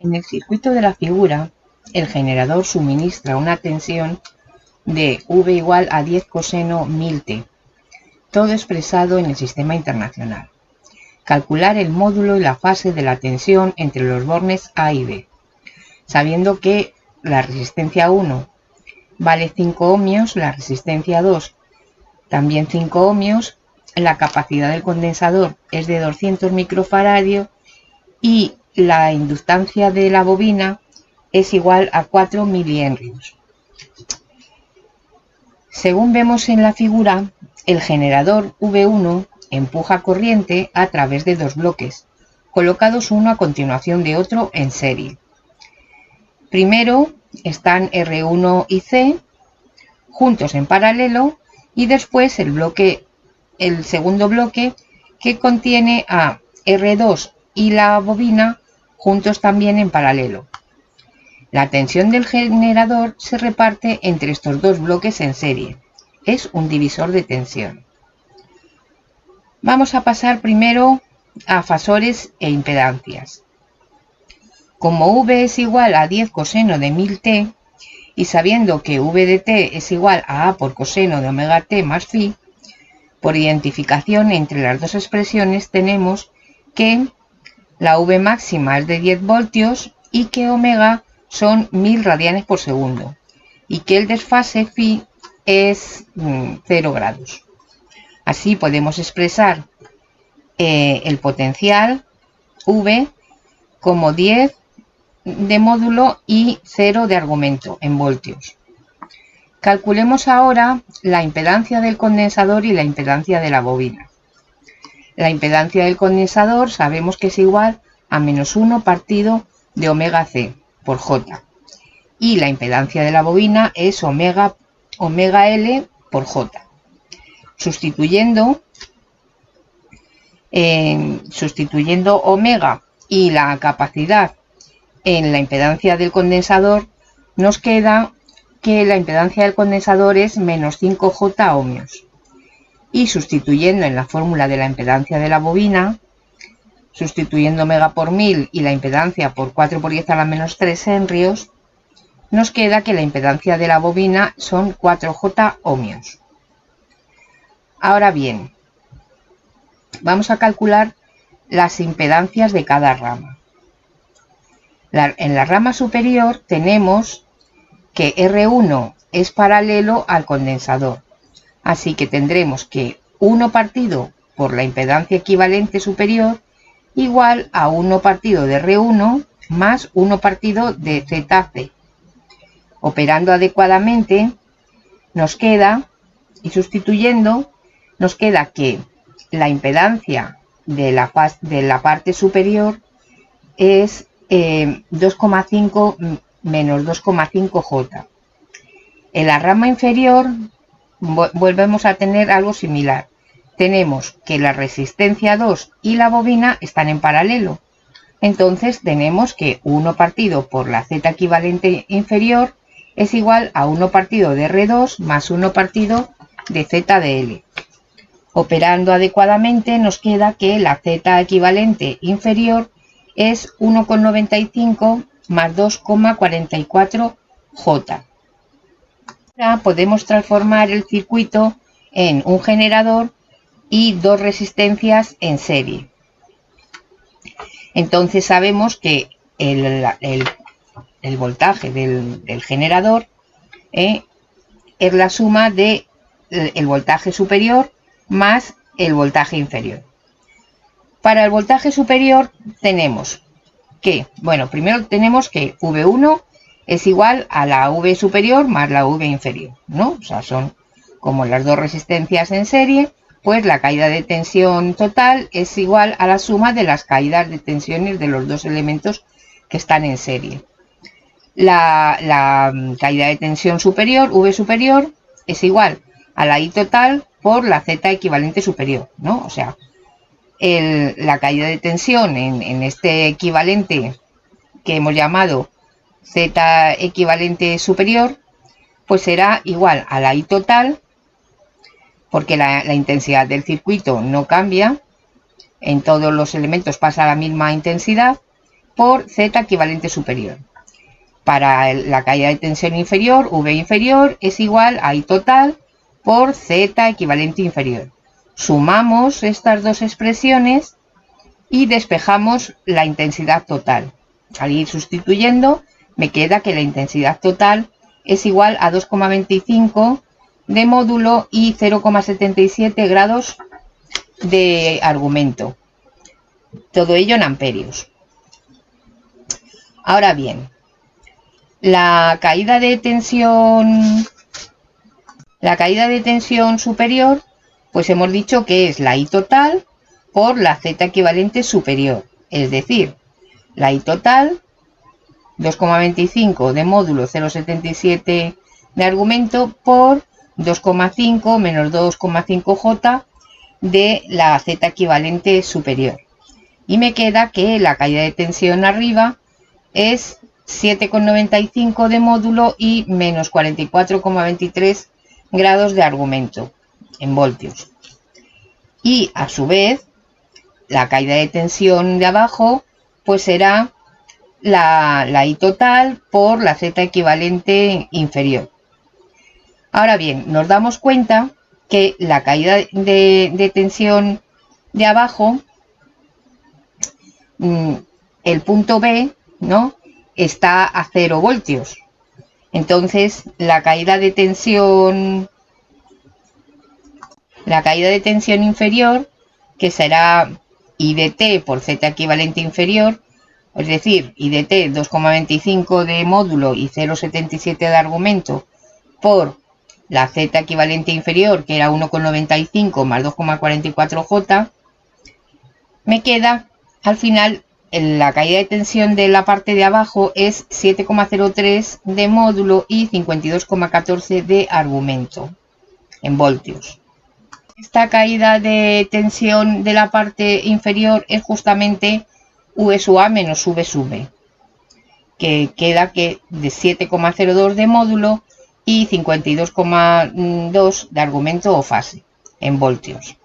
En el circuito de la figura, el generador suministra una tensión de V igual a 10 coseno 1000 T, todo expresado en el sistema internacional. Calcular el módulo y la fase de la tensión entre los bornes A y B, sabiendo que la resistencia 1 vale 5 ohmios, la resistencia 2 también 5 ohmios, la capacidad del condensador es de 200 microfaradios y la inductancia de la bobina es igual a 4 milihenrios. Según vemos en la figura, el generador V1 empuja corriente a través de dos bloques, colocados uno a continuación de otro en serie. Primero están R1 y C juntos en paralelo y después el segundo bloque que contiene a R2 y la bobina juntos también en paralelo. La tensión del generador se reparte entre estos dos bloques en serie. Es un divisor de tensión. Vamos a pasar primero a fasores e impedancias. Como V es igual a 10 coseno de 1000 T y sabiendo que V de T es igual a A por coseno de omega T más phi, por identificación entre las dos expresiones tenemos que la V máxima es de 10 voltios y que omega son 1000 radianes por segundo y que el desfase phi es 0 grados. Así podemos expresar el potencial V como 10 de módulo y 0 de argumento en voltios. Calculemos ahora la impedancia del condensador y la impedancia de la bobina. La impedancia del condensador sabemos que es igual a menos 1 partido de omega C por J. Y la impedancia de la bobina es omega L por J. Sustituyendo omega y la capacidad en la impedancia del condensador, nos queda que la impedancia del condensador es menos 5J ohmios. Y sustituyendo en la fórmula de la impedancia de la bobina, sustituyendo omega por 1000 y la impedancia por 4 por 10 a la menos 3 henrios, nos queda que la impedancia de la bobina son 4J ohmios. Ahora bien, vamos a calcular las impedancias de cada rama. En la rama superior tenemos que R1 es paralelo al condensador, así que tendremos que 1 partido por la impedancia equivalente superior igual a 1 partido de R1 más 1 partido de ZC. Operando adecuadamente nos queda, y sustituyendo, nos queda que la impedancia de la parte superior es 2,5 menos 2,5 J. En la rama inferior volvemos a tener algo similar. Tenemos que la resistencia 2 y la bobina están en paralelo. Entonces tenemos que 1 partido por la Z equivalente inferior es igual a 1 partido de R2 más 1 partido de Z de L. Operando adecuadamente nos queda que la Z equivalente inferior es 1,95 más 2,44 J. Ahora podemos transformar el circuito en un generador y dos resistencias en serie. Entonces sabemos que el voltaje del generador es la suma del voltaje superior más el voltaje inferior. Para el voltaje superior tenemos que, primero tenemos que V1 es igual a la V superior más la V inferior, ¿no? O sea, son como las dos resistencias en serie, pues la caída de tensión total es igual a la suma de las caídas de tensiones de los dos elementos que están en serie. La caída de tensión superior, V superior, es igual a la I total por la Z equivalente superior, ¿no? O sea, la caída de tensión en este equivalente que hemos llamado Z equivalente superior, pues será igual a la I total, porque la intensidad del circuito no cambia, en todos los elementos pasa la misma intensidad, por Z equivalente superior. Para la caída de tensión inferior, V inferior es igual a I total por Z equivalente inferior. Sumamos estas dos expresiones y despejamos la intensidad total. Al ir sustituyendo, me queda que la intensidad total es igual a 2,25 de módulo y 0,77 grados de argumento. Todo ello en amperios. Ahora bien, la caída de tensión superior, pues hemos dicho que es la I total por la Z equivalente superior. Es decir, la I total, 2,25 de módulo 0,77 de argumento por 2,5 menos 2,5 J de la Z equivalente superior. Y me queda que la caída de tensión arriba es 7,95 de módulo y menos 44,23 grados de argumento en voltios. Y a su vez, la caída de tensión de abajo pues será la I total por la Z equivalente inferior. Ahora bien, nos damos cuenta que la caída de tensión de abajo, el punto B, ¿no?, está a 0 voltios. Entonces, la caída de tensión inferior, que será I de T por Z equivalente inferior, es decir, I de T 2,25 de módulo y 0,77 de argumento por la Z equivalente inferior, que era 1,95 más 2,44 J, me queda al final la caída de tensión de la parte de abajo es 7,03 de módulo y 52,14 de argumento en voltios. Esta caída de tensión de la parte inferior es justamente V sub A menos V sub B, que queda que de 7,02 de módulo y 52,2 de argumento o fase en voltios.